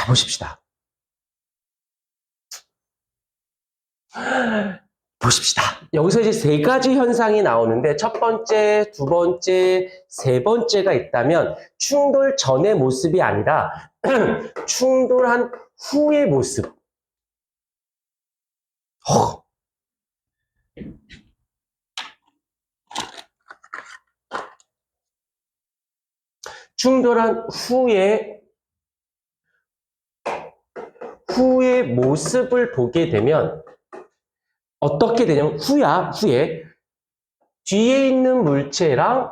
보십시다. 보십시다. 여기서 이제 세 가지 현상이 나오는데 첫 번째, 두 번째, 세 번째가 있다면 충돌 전의 모습이 아니라 충돌한 후의 모습. 충돌한 후의 모습을 보게 되면 어떻게 되냐면 후에 뒤에 있는 물체랑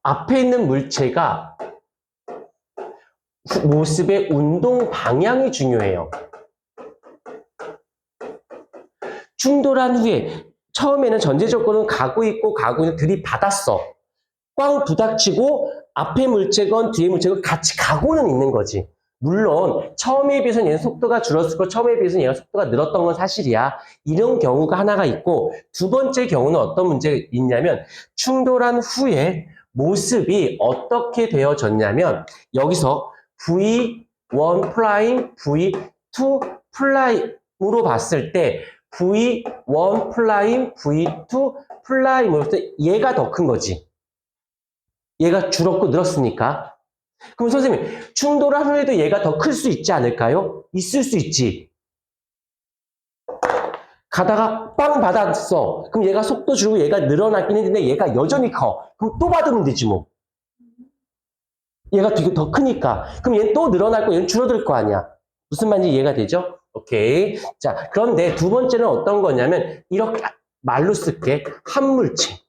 앞에 있는 물체가 모습의 운동 방향이 중요해요. 충돌한 후에 처음에는 전제 조건은 가고 있고 들이받았어. 꽝 부닥치고 앞에 물체건 뒤에 물체건 같이 가고는 있는 거지. 물론 처음에 비해서는 얘는 속도가 줄었을 거 처음에 비해서는 얘가 속도가 늘었던 건 사실이야. 이런 경우가 하나가 있고 두 번째 경우는 어떤 문제가 있냐면 충돌한 후에 모습이 어떻게 되어졌냐면 여기서 V1 프라임, V2 프라임으로 봤을 때 V1 프라임, V2 프라임으로 봤을 때 얘가 더 큰 거지. 얘가 줄었고 늘었으니까. 그럼 선생님, 충돌한 후에도 얘가 더 클 수 있지 않을까요? 있을 수 있지. 가다가 빵 받았어. 그럼 얘가 속도 줄고 얘가 늘어나긴 했는데 얘가 여전히 커. 그럼 또 받으면 되지 뭐. 얘가 되게 더 크니까. 그럼 얘는 또 늘어날 거, 얘는 줄어들 거 아니야. 무슨 말인지 이해가 되죠? 오케이. 자, 그런데 두 번째는 어떤 거냐면 이렇게 말로 쓸게. 한 물체.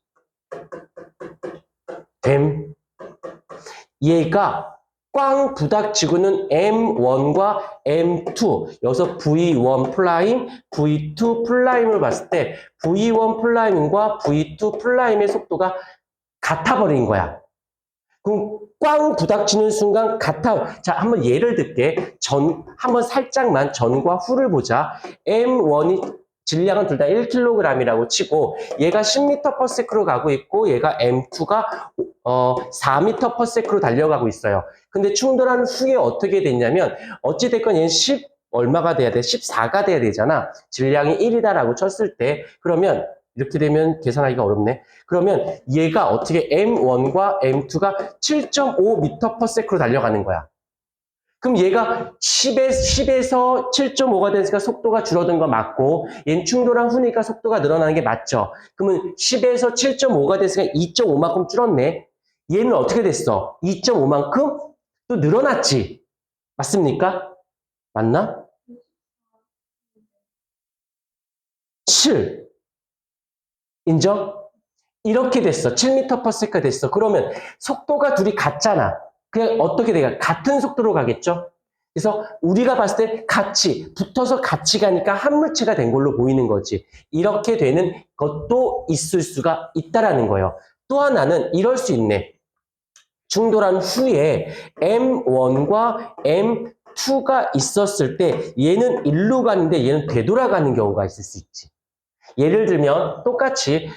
얘가 꽝 부닥치고는 M1과 M2, 여기서 V1 프라임, V2 프라임을 봤을 때 V1 프라임과 V2 프라임의 속도가 같아버린 거야. 그럼 꽝 부닥치는 순간 자, 한번 예를 들게. 한번 살짝만 전과 후를 보자. M1이 질량은 둘 다 1kg이라고 치고 얘가 10m/s로 가고 있고 얘가 M2가 4m/s로 달려가고 있어요. 근데 충돌하는 후에 어떻게 됐냐면 어찌됐건 얘는 10 얼마가 돼야 돼? 14가 돼야 되잖아. 질량이 1이다라고 쳤을 때 그러면 이렇게 되면 계산하기가 어렵네. 그러면 얘가 어떻게 M1과 M2가 7.5m/s로 달려가는 거야. 그럼 얘가 10에서 7.5가 되니까 속도가 줄어든 거 맞고 얘는 충돌한 후니까 속도가 늘어나는 게 맞죠. 그러면 10에서 7.5가 됐으니까 2.5만큼 줄었네. 얘는 어떻게 됐어? 2.5만큼 또 늘어났지. 맞습니까? 맞나? 7. 인정? 이렇게 됐어. 7m/s가 됐어. 그러면 속도가 둘이 같잖아. 그냥 어떻게 돼요? 같은 속도로 가겠죠? 그래서 우리가 봤을 때 같이 붙어서 같이 가니까 한 물체가 된 걸로 보이는 거지. 이렇게 되는 것도 있을 수가 있다라는 거예요. 또 하나는 이럴 수 있네. 충돌한 후에 M1과 M2가 있었을 때 얘는 일로 가는데 얘는 되돌아가는 경우가 있을 수 있지. 예를 들면 똑같이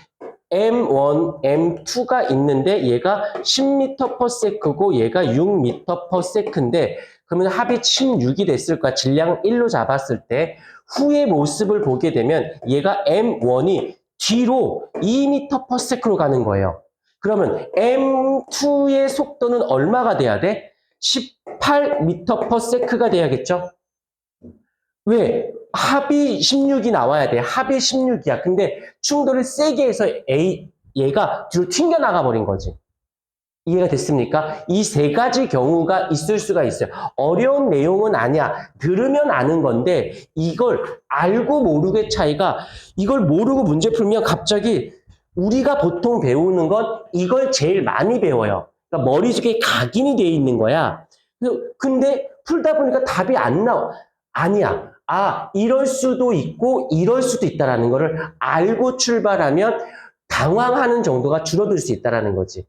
M1, M2가 있는데 얘가 10m/s고 얘가 6m/s인데 그러면 합이 16이 됐을 거야. 질량 1로 잡았을 때 후의 모습을 보게 되면 얘가 M1이 뒤로 2m/s로 가는 거예요. 그러면 M2의 속도는 얼마가 돼야 돼? 18m/s가 돼야겠죠? 왜? 합이 16이 나와야 돼. 합이 16이야. 근데 충돌을 세게 해서 얘가 뒤로 튕겨나가 버린 거지. 이해가 됐습니까? 이 세 가지 경우가 있을 수가 있어요. 어려운 내용은 아니야. 들으면 아는 건데 이걸 알고 모르고의 차이가 이걸 모르고 문제 풀면 갑자기 우리가 보통 배우는 건 이걸 제일 많이 배워요. 그러니까 머릿속에 각인이 돼 있는 거야. 근데 풀다 보니까 답이 안 나와. 아니야. 이럴 수도 있고 이럴 수도 있다라는 거를 알고 출발하면 당황하는 정도가 줄어들 수 있다라는 거지.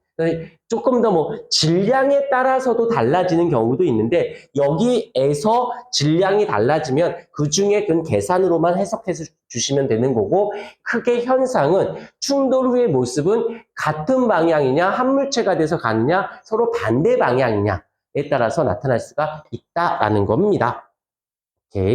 조금 더 질량에 따라서도 달라지는 경우도 있는데 여기에서 질량이 달라지면 그 중에 그건 계산으로만 해석해서 주시면 되는 거고 크게 현상은 충돌 후의 모습은 같은 방향이냐 한 물체가 돼서 가느냐 서로 반대 방향이냐 따라서 나타날 수가 있다라는 겁니다. 오케이.